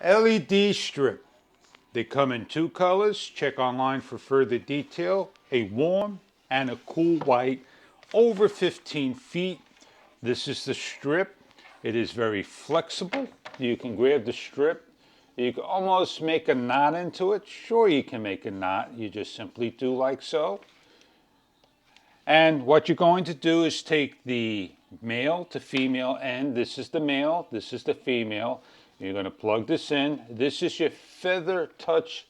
LED strip. They come in two colors. Check online for further detail. A warm and a cool white, over 15 feet. This is the strip. It is very flexible. You can grab the strip. You can almost make a knot into it. Sure, you can make a knot. You just simply do like so. And what you're going to do is take the male to female end. This is the male, this is the female. You're going to plug this in. This is your feather touch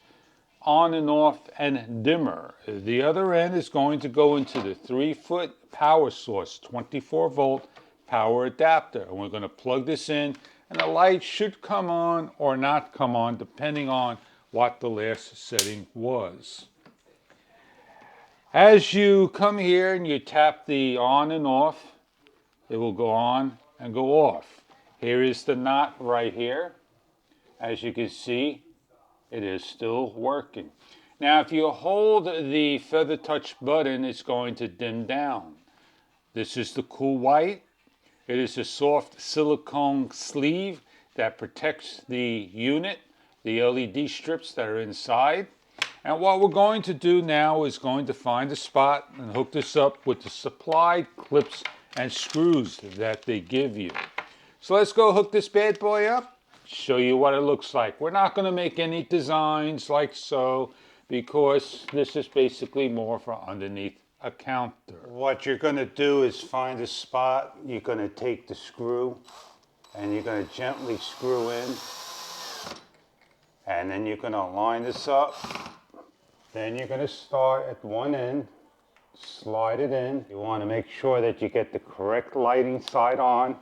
on and off and dimmer. The other end is going to go into the 3-foot power source, 24 volt power adapter. And we're going to plug this in, and the light should come on or not come on depending on what the last setting was. As you come here and you tap the on and off, it will go on and go off. Here is the knot right here. As you can see, it is still working. Now, if you hold the feather touch button, it's going to dim down. This is the cool white. It is a soft silicone sleeve that protects the unit, the LED strips that are inside. And what we're going to do now is going to find a spot and hook this up with the supplied clips and screws that they give you. So let's go hook this bad boy up, show you what it looks like. We're not going to make any designs like so, because this is basically more for underneath a counter. What you're going to do is find a spot. You're going to take the screw and you're going to gently screw in, and then you're going to line this up. Then you're going to start at one end, slide it in. You want to make sure that you get the correct lighting side on.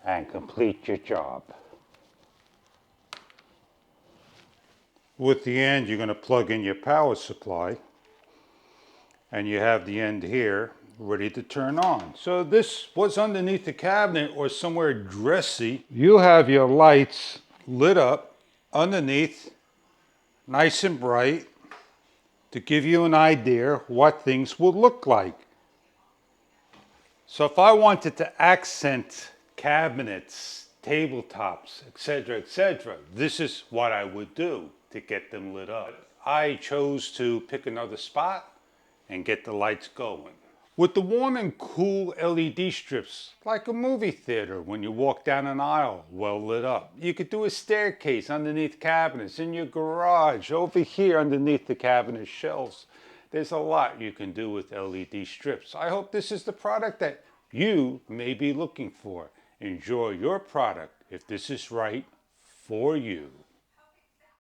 And complete your job. With the end, you're going to plug in your power supply, and you have the end here ready to turn on. So this was underneath the cabinet or somewhere dressy. You have your lights lit up underneath, nice and bright, to give you an idea what things would look like. So if I wanted to accent cabinets, tabletops, etc., this is what I would do to get them lit up. I chose to pick another spot and get the lights going. With the warm and cool LED strips, like a movie theater when you walk down an aisle, well lit up. You could do a staircase underneath cabinets, in your garage, over here underneath the cabinet shelves. There's a lot you can do with LED strips. I hope this is the product that you may be looking for. Enjoy your product if this is right for you.